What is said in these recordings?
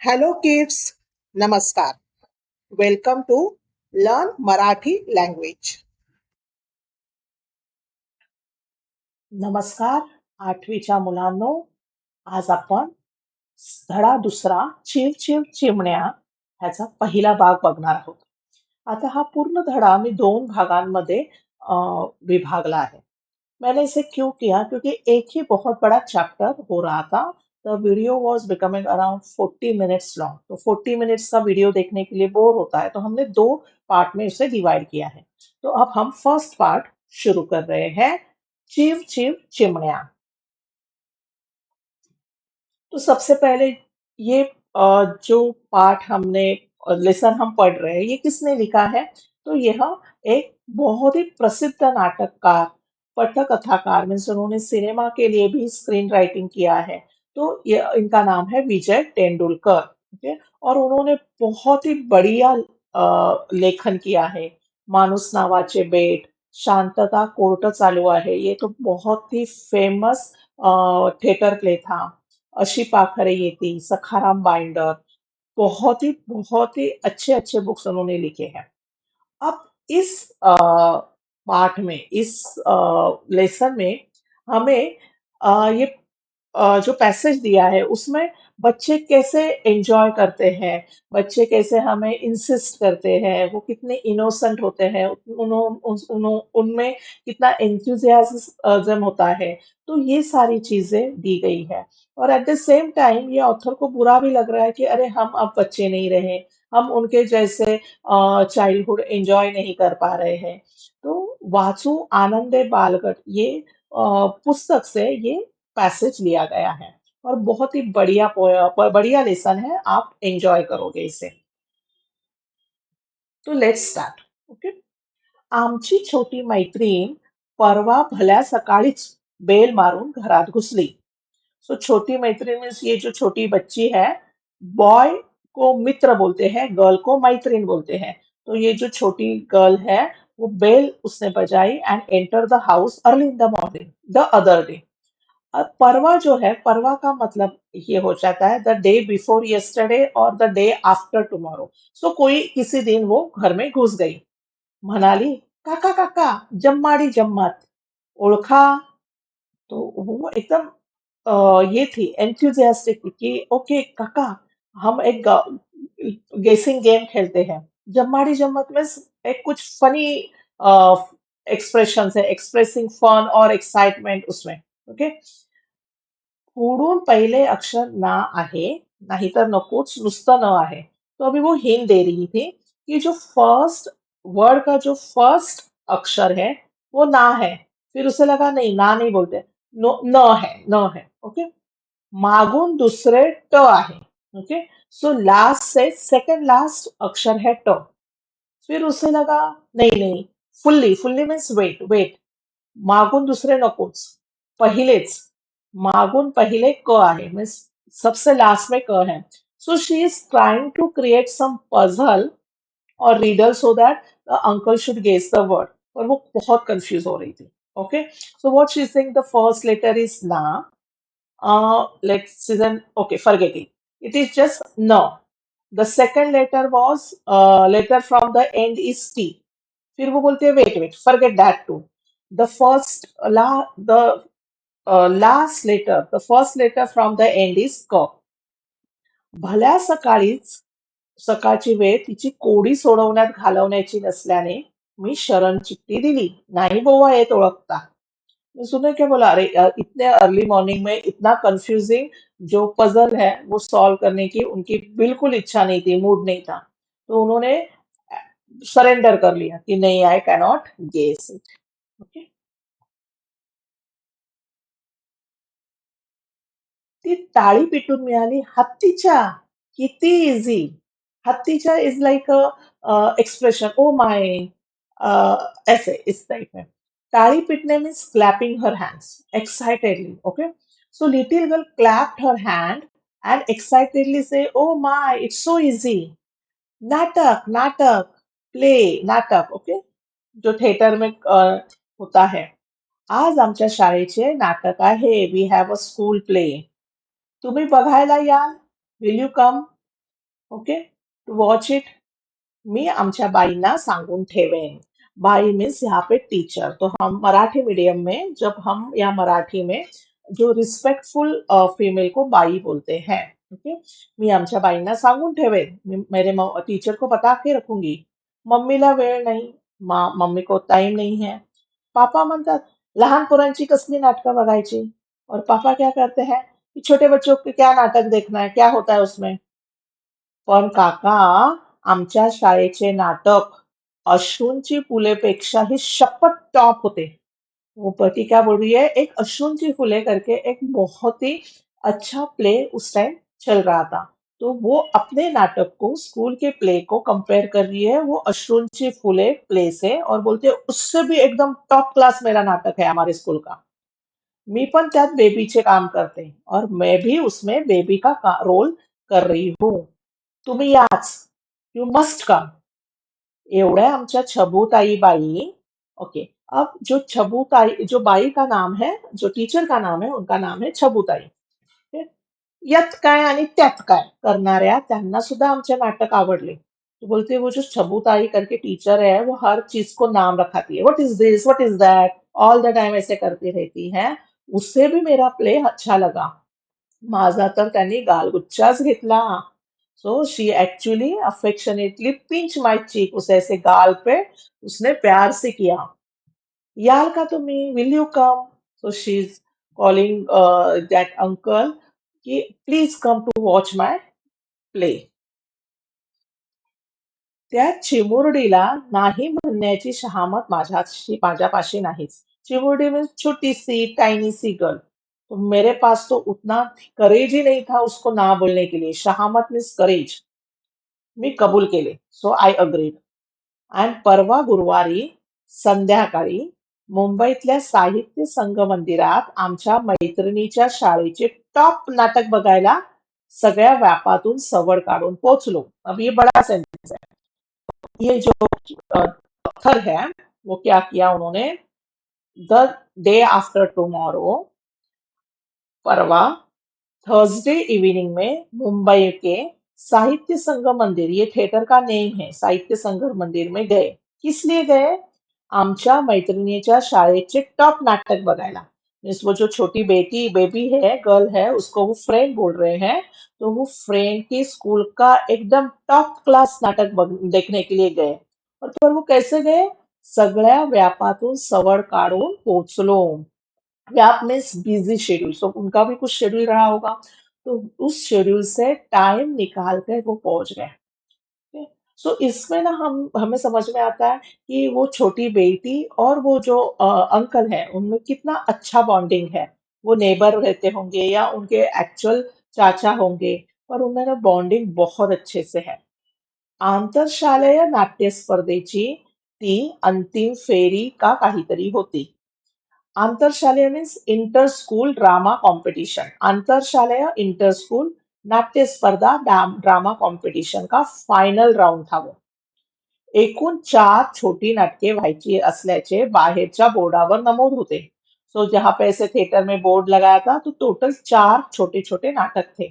Hello kids, Namaskar. Welcome to Learn Marathi Language. नमस्कार आठवीच्या मुलांनो. आज आपण धडा दुसरा चिव चिव चिमण्या ह्याचा पहिला भाग बघणार आहोत. आता हा पूर्ण धडा मी दोन भागांमध्ये विभागला आहे. मैंने इसे क्यों किया क्योंकि एक ही बहुत बड़ा चैप्टर हो रहा था. The video was becoming around 40 minutes long. तो 40 मिनट्स का वीडियो देखने के लिए बोर होता है, तो हमने दो पार्ट में इसे डिवाइड किया है. तो अब हम फर्स्ट पार्ट शुरू कर रहे हैं. चिव चिव चिमण्या. तो सबसे पहले ये जो पाठ हमने लेसन हम पढ़ रहे हैं, ये किसने लिखा है? तो यह एक बहुत ही प्रसिद्ध नाटककार, पटकथाकार, मीन्स उन्होंने सिनेमा के लिए भी स्क्रीन राइटिंग किया है. तो ये इनका नाम है विजय तेंदुलकर. ओके. और उन्होंने बहुत ही बढ़िया लेखन किया है. माणूस नावाचे बेट, शांतता कोर्ट चालू आहे, ये तो बहुत ही फेमस थिएटर प्ले था. अशी पाखरे येती, सखाराम बाइंडर, बहुत ही अच्छे अच्छे बुक्स उन्होंने लिखे हैं. अब इस पाठ में, इस लेसन में हमें ये जो पैसेज दिया है उसमें बच्चे कैसे एंजॉय करते हैं, बच्चे कैसे हमें इंसिस्ट करते हैं, वो कितने इनोसेंट होते हैं, उनमें कितना एंथुजियाज्म होता है. तो ये सारी चीजें दी गई है. और एट द सेम टाइम ये ऑथर को बुरा भी लग रहा है कि अरे हम अब बच्चे नहीं रहे, हम उनके जैसे चाइल्डहुड एंजॉय नहीं कर पा रहे हैं. तो वाचू आनंदे बालगट, ये पुस्तक से ये पैसेज लिया गया है. और बहुत ही बढ़िया लेसन है, आप एंजॉय करोगे इसे. तो लेट्स स्टार्ट. ओके. आमची छोटी मैत्रीण परवा भल्या सकाळीच बेल मारून घरात घुसली. सो छोटी मैत्रीण मीन्स ये जो छोटी बच्ची है, बॉय को मित्र बोलते हैं, गर्ल को मैत्रीण बोलते हैं. तो ये जो छोटी गर्ल है, वो बेल उसने बजाई end enter the house early in the morning the other day. अब परवा जो है, परवा का मतलब ये हो जाता है द डे बिफोर यस्टरडे और the day after tomorrow. So कोई किसी दिन वो घर में घुस गई. म्हणाली, काका काका जम्माडी जम्मत, ओळखा. तो वो एकदम ये थी एंथुजियास्टिक कि ओके काका, हम एक गेसिंग गेम खेलते हैं. जम्माड़ी जम्मत में एक कुछ फनी एक्सप्रेशन है, एक्सप्रेसिंग फन और एक्साइटमेंट उसमें. ओके. पुढून पहिले अक्षर ना आहे, नाहीतर नकोच, नुसतं न आहे. तो अभी वो हिंट दे रही थी कि जो फर्स्ट वर्ड का जो फर्स्ट अक्षर है वो ना है. फिर उसे लगा नहीं, ना नहीं बोलते, न है, न है. ओके. मागून दुसरे ट आहे. ओके. सो लास्ट से सेकंड लास्ट अक्षर है ट. फिर उसे लगा नहीं नहीं, fully, fully means wait, wait. मागून दुसरे नकोच, पहिलेच. मागून पहिले क आहे, मीन्स सबसे लास्ट में क है. So she is trying to create some puzzle और reader so that the uncle should guess the word. और वो बहुत कंफ्यूज हो रही थी. Okay. So what she is saying, the first letter is ना. Let's then, okay, forget it. It is just no. The second letter was letter from the end is T. फिर वो बोलते हैं wait wait, forget that too. The first the last letter, the first letter from the end is K. भल्या सकाळीच, सकाळची वेळ तिची कोडी सोडवण्यात घालवण्याची नसल्याने मी शरण चिठ्ठी दिली. नाही बोवा येत ओळखता. तो सुने क्या बोला, अरे इतने अर्ली मॉर्निंग में इतना कंफ्यूजिंग जो पजल है वो सॉल्व करने की उनकी बिल्कुल इच्छा नहीं थी, मूड नहीं था. तो उन्होंने सरेंडर कर लिया कि नहीं, I cannot guess it. Okay. ती टाळी पिटून मिळाली हत्तीच्या. किती इझी. हत्तीच्या is like a expression, oh my, ऐसे इस टाइप में. ताली पीटने means clapping her hands excitedly. Okay. So little girl clapped her hand and excitedly से, oh my it's so easy. नाटक, नाटक, प्ले, नाटक. ओके. जो थिएटर में होता है. आज आमच्या शाळेचे नाटक आहे, we have a school play. तुम्ही बघायला याल? Will you come? Okay, to watch it. मी आमच्या बाईंना सांगून ठेवेन. बाई मीन्स यहाँ पे टीचर. तो हम मराठी मीडियम में, जब हम या मराठी में जो रिस्पेक्टफुल फीमेल को बाई बोलते हैं. ओके, मी आमच्या बाईंना सांगून ठेवेन. मी मेरे टीचर को बता के रखूंगी. मम्मीला वेळ नाही. मम्मी को टाइम नहीं है. पापा म्हणतात, लहान पोरांची कसली नाटकं बघायची. और पापा क्या करते हैं कि छोटे बच्चों के क्या नाटक देखना है, क्या होता है उसमें. पण काका, आमच्या शाळेचे नाटक अश्रूंची फुलेपेक्षाही शपथ टॉप होते. वो पति क्या बोल रही है, एक अश्रुंची फुले करके एक बहुत ही अच्छा प्ले उस टाइम चल रहा था. तो वो अपने नाटक को स्कूल के प्ले को कंपेयर कर रही है वो अश्रुंची फुले प्ले से, और बोलते है उससे भी एकदम टॉप क्लास मेरा नाटक है हमारे स्कूल का. मी पण त्यात बेबीचे काम करते और मैं भी उसमें बेबी का रोल कर रही हूँ. तुम्ही याच. You must come. एवढ्या आमच्या छबूताई बाई. ओके, अब जो छबूताई, जो बाई का नाम है, जो टीचर का नाम है, उनका नाम है छबूताई. ठीक? यात काय आणि त्यात काय करणाऱ्या त्यांना सुद्धा आमचे नाटक आवडले. तो बोलते वो जो छबूताई करके टीचर है वो हर चीज को नाम रखाती है, what is this, what is that, all the time ऐसे करती रहती है. उससे भी मेरा प्ले अच्छा लगा. माझा तर त्यांनी गालगुच्चाच घेतला. So she actually affectionately pinch my cheek, उसे ऐसे गाल पे उसने प्यार से किया. याल का तुम्ही, will you come? So she is calling that uncle कि please come to watch my play. त्या चिमुरडीला नाही म्हणण्याची शहामत माझ्यापाशी नाहीच. चिमुरडी मीन्स छोटी सी टाइनी सी गर्ल. तो मेरे पास तो उतना करेज ही नहीं था उसको ना बोलने के लिए. शहामत मीन्स करेज. मी कबूल केले. So I agreed. आणि परवा गुरुवारी संध्याकाळी मुंबईतल्या साहित्य संघ मंदिरात आमच्या मैत्रिणीच्या शाळेचे टॉप नाटक बघायला सगळ्या व्यापातून सवड काढून पोहोचलो. अब ये बड़ा सेंटेंस है. ये जो पत्थर है वो क्या किया उन्होंने, द डे आफ्टर टुमारो, परवा थर्सडे इवनिंग में मुंबई के साहित्य संघ मंदिर, ये थिएटर का नेम है, साहित्य संघ मंदिर में गए. किस लिए गए? आमच्या मैत्रिणीच्या शाळेचे टॉप नाटक बघायला. मीन्स वो जो छोटी बेटी बेबी है, गर्ल है, उसको वो फ्रेंड बोल रहे हैं. तो वो फ्रेंड के स्कूल का एकदम टॉप क्लास नाटक देखने के लिए गए. और पर वो कैसे गए? सगळ्या व्यापातून सवड काढून पोहोचलो. व्याप मीन्स बिजी शेड्यूल, सो उनका भी कुछ शेड्यूल रहा होगा. तो उस शेड्यूल से टाइम निकाल कर वो पहुंच गए. सो इसमें ना हम हमें समझ में आता है कि वो छोटी बेटी और वो जो अंकल है उनमें कितना अच्छा बॉन्डिंग है. वो नेबर रहते होंगे या उनके एक्चुअल चाचा होंगे, पर उनमें बॉन्डिंग बहुत अच्छे से है. आंतरशालेय नाट्य स्पर्धेची ती अंतिम फेरी का काहीतरी होती. आंतरशालेय means inter school drama competition. आंतरशालेय इंटर स्कूल नाट्य स्पर्धा ड्रामा कॉम्पिटिशन का फायनल राउंड था वो. एकूण 4 छोटी नाटके व्हायची असल्याचे बाहेरच्या बोर्डावर नमूद होते. सो जहाँ पे ऐसे थिएटर में बोर्ड लगाया था तो टोटल 4 छोटे छोटे नाटक थे.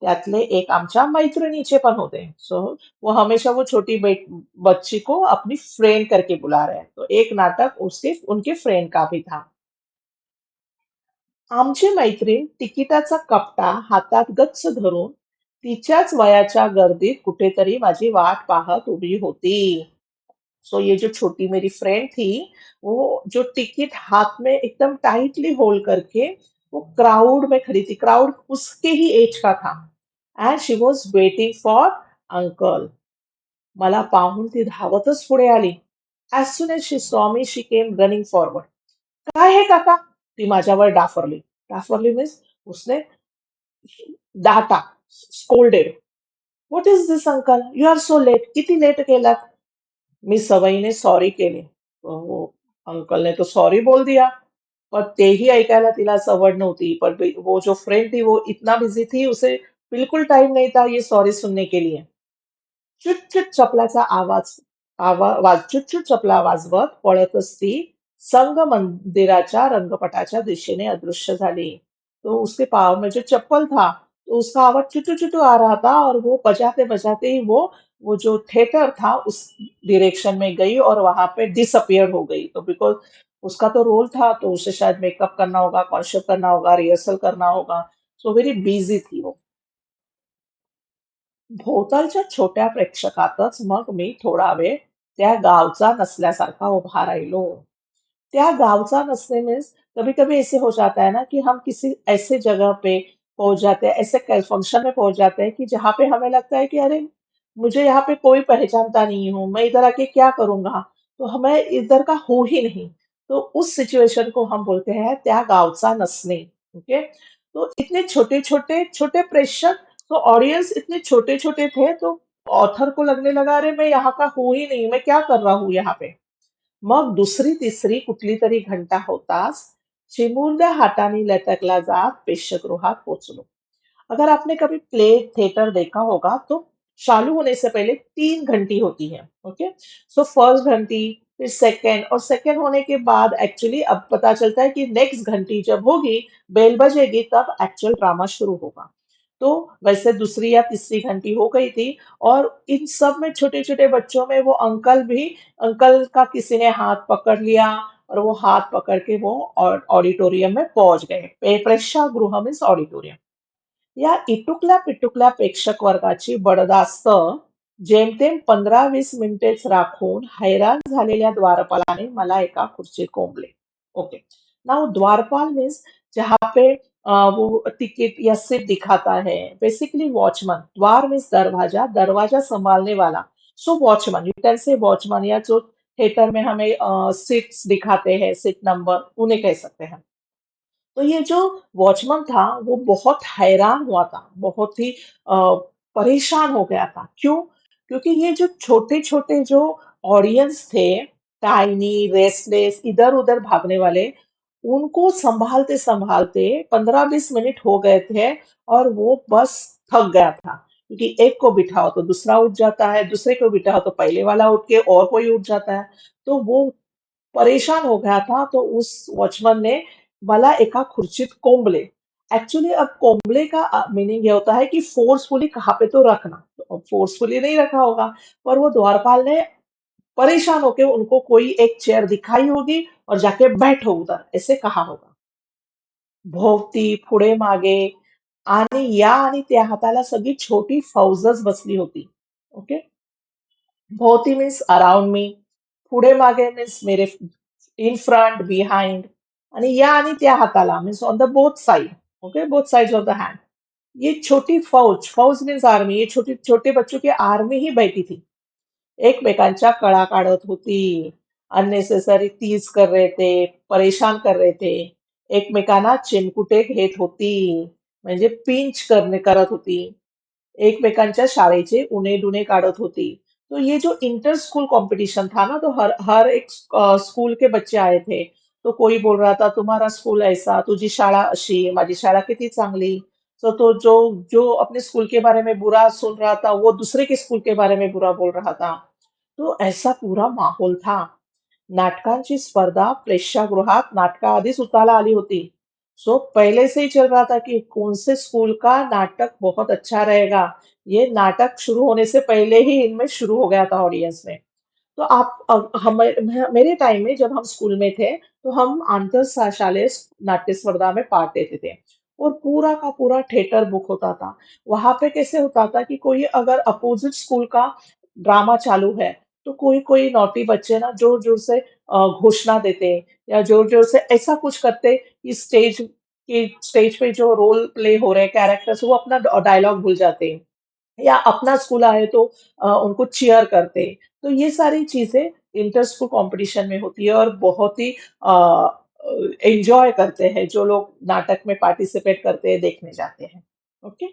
त्यातले एक आमच्या मैत्रिणीचे पण होते. सो वो हमेशा वो छोटी बच्ची को अपनी फ्रेंड करके बुला रहे हैं. तो एक नाटक उसके उनके फ्रेंड का भी था. आमची मैत्रीण तिकिटाचा कप्पा हातात गच्च धरून तिच्याच वयाच्या गर्दीत कुठेतरी माझी वाट पाहत उभी होती. सो ये जो छोटी मेरी फ्रेंड थी, वो जो टिकट हाथ में एकदम टाइटली होल्ड करके वो क्राउड में खड़ी थी. क्राउड उसके ही एज का था. End she was waiting for uncle. मला पाहून ती धावतच पुढे आली. As soon as she saw me she came running forward. काय हे काका? ती माझ्यावर डाफरली. डाफरली मीन्स उसने data, scolded. What is this uncle, you are so let, किती लेट केलात? मी सवयीने सॉरी केले. तो अंकल ने तो सॉरी बोल दिया. पर तेही ऐकायला तिला सवड नव्हती. पर वो जो फ्रेंड थी वो इतना बिजी थी, उसे बिल्कुल टाइम नहीं था ये सॉरी सुनने के लिए. चुट चपलाचा आवाज चुट चपला वाजवत पळतच ती संघ मंदिराच्या रंगपटाच्या दिशेने अदृश्य झाली. तो उसके पाँव में जो चप्पल था, तो उसका आवाज चुटू चुटू आ रहा था, और वो बजाते बजाते ही वो जो थिएटर था उस डायरेक्शन में गई और वहां पे डिसअपियर हो गई। तो बिकॉज उसका तो रोल था, तो उसे शायद मेकअप करना होगा, कॉन्शियस करना होगा, रिहर्सल करना होगा, सो वेरी बिझी थी वो। भोवतालच्या छोट्या प्रेक्षकातच मग मी थोडा वेळ त्या गावचा नसल्यासारखा उभा राहिलो। क्या गाँव-सा नसने मीन्स कभी-कभी ऐसे हो जाता है ना कि हम किसी ऐसे जगह पे पहुंच जाते हैं, ऐसे फंक्शन में पहुंच जाते हैं कि जहाँ पे हमें लगता है कि अरे मुझे यहाँ पे कोई पहचानता नहीं हूँ, मैं इधर आके क्या करूंगा, तो हमें इधर का हो ही नहीं। तो उस सिचुएशन को हम बोलते हैं त्या गावचा नसणे। ओके, तो इतने छोटे छोटे छोटे प्रेक्षक, तो ऑडियंस इतने छोटे छोटे थे, तो ऑथर को लगने लगा अरे मैं यहाँ का हूँ ही नहीं, मैं क्या कर रहा हूँ यहाँ पे। मग दुसरी तिसरी कुठली तरी घंटा होताच चिमुरड्या हाताने लटकला जात प्रेक्षकगृहात पोहोचलो। अगर आपने कभी प्ले थिएटर देखा होगा तो चालू होने से पहले 3 घंटी होती है। ओके, सो फर्स्ट घंटी, फिर सेकंड, और सेकंड होने के बाद एक्चुअली अब पता चलता है कि नेक्स्ट घंटी जब होगी, बेल बजेगी, तब एक्चुअल ड्रामा शुरू होगा। तो वैसे दूसरी या तीसरी घंटी हो गई थी, और इन सब में छोटे छोटे बच्चों में वो अंकल भी, अंकल का किसी ने हाथ पकड़ लिया, और वो हाथ पकड़ के वो ऑडिटोरियम में पहुंच गए। प्रेक्षागृह मीन्स ऑडिटोरियम। या इटुकल्या पिटुकल्या प्रेक्षक वर्गाची बडदास्त जेमतेम 15-20 मिनिटेच राखून हैराण झालेल्या द्वारपालाने मला एका खुर्चीत कोंबले। ओके, नाउ द्वारपाल मीन्स जहाँ पे वो टिकट या सीट दिखाता है, बेसिकली वॉचमैन। द्वार मीन्स दरवाजा, दरवाजा संभालने वाला, so watchman, you can say watchman, या जो थिएटर में हमें सीट्स दिखाते हैं, सीट नंबर, उन्हें कह सकते हैं। तो ये जो वॉचमैन था वो बहुत हैरान हुआ था, बहुत ही परेशान हो गया था। क्यों? क्योंकि ये जो छोटे-छोटे जो ऑडियंस थे, टाइनी, रेस्टलेस, इधर-उधर भागने वाले, उनको संभालते-संभालते 15-20 मिनट हो गए थे, और वो बस थक गया था। क्योंकि एक को बिठाओ तो दूसरा उठ जाता है, दूसरे को बिठाओ तो पहले वाला उठ के और कोई उठ जाता है। तो वो परेशान हो गया था, तो उस वॉचमैन ने मला एका खुर्चीत कोंबले। एक्चुअली अब कोंबले का मीनिंग ये होता है कि फोर्सफुली कहाँ पे तो रखना, तो फोर्सफुली नहीं रखा होगा, पर वो द्वारपाल ने परेशान होके उनको कोई एक चेयर दिखाई होगी और जाके बैठो उधर, ऐसे कहा होगा। भोवती, पुढे मागे, आणि या आणि त्या हाताला सगळी छोटी फौजच बसली होती. ओके, भोवती मीन्स अराउंड मी, पुढे मागे मीन्स मेरे इन फ्रंट, बिहाइंड, आणि या आणि त्या हाताला means on the both side. Okay, both sides of the hand. ये छोटी फौज, फौज मीन्स आर्मी, ये छोटे छोटे बच्चों की आर्मी ही बैठी थी, एकमेकांच्या कळा काढत होती, अननेसेसरी टीज कर रहे थे, परेशान कर रहे थे, एकमेकांना चिमकुटे घेत होती, म्हणजे पिंच करत होती, एकमेकांच्या शाळेचे उणे-दुणे काढत होती। तो ये जो इंटर स्कूल कंपटीशन था ना, तो हर हर एक स्कूल के बच्चे आए थे। तो कोई बोल रहा था तुम्हारा स्कूल ऐसा, तुझी शाळा अशी, माझी शाळा किती चांगली। तो जो जो अपने स्कूल के बारे में बुरा सुन रहा था, वो दूसरे के स्कूल के बारे में बुरा बोल रहा था। तो ऐसा पूरा माहौल था। नाटकांची स्पर्धा प्रेक्षागृहात नाटकाआधीच उताला आली होती। सो पहले से ही चल रहा था कि कौन से स्कूल का नाटक बहुत अच्छा रहेगा। ये नाटक शुरू होने से पहले ही इनमें शुरू हो गया था ऑडियंस में। तो आप मेरे टाइम में जब हम स्कूल में थे, तो हम अंतर शालेय नाट्य स्पर्धा में पार्ट लेते थे, और पूरा का पूरा थिएटर बुक होता था। वहां पे कैसे होता था कि कोई अगर अपोजिट स्कूल का ड्रामा चालू है, तो कोई कोई नॉटी बच्चे ना जोर जोर से घोषणा देते, या जोर जोर से ऐसा कुछ करते कि स्टेज पे जो रोल प्ले हो रहे कैरेक्टर्स, वो अपना डायलॉग भूल जाते, या अपना स्कूल आए तो उनको चीयर करते। तो ये सारी चीज़ें इंटर स्कूल कॉम्पिटिशन में होती है, और बहुत ही एन्जॉय करते हैं जो लोग नाटक में पार्टिसिपेट करते हैं, देखने जाते हैं। ओके?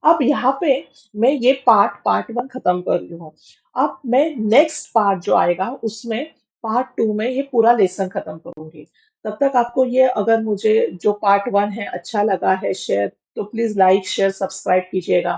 अब यहाँ पे मैं ये पार्ट 1 खत्म कर रही हूँ। अब मैं नेक्स्ट पार्ट जो आएगा उसमें पार्ट 2 में ये पूरा लेसन खत्म करूंगी। तब तक आपको ये, अगर मुझे जो पार्ट 1 है अच्छा लगा है शेयर, तो प्लीज लाइक शेयर सब्सक्राइब कीजिएगा।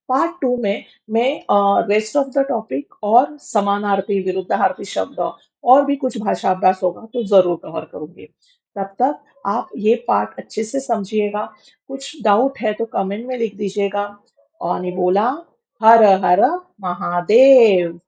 पार्ट 2 में मैं रेस्ट ऑफ द टॉपिक और समानार्थी विरुद्धार्थी शब्द और भी कुछ भाषा अभ्यास होगा तो जरूर कवर करूंगी। तब तक आप ये पार्ट अच्छे से समझिएगा। कुछ डाउट है तो कमेंट में लिख दीजिएगा। और ने बोला हर हर महादेव।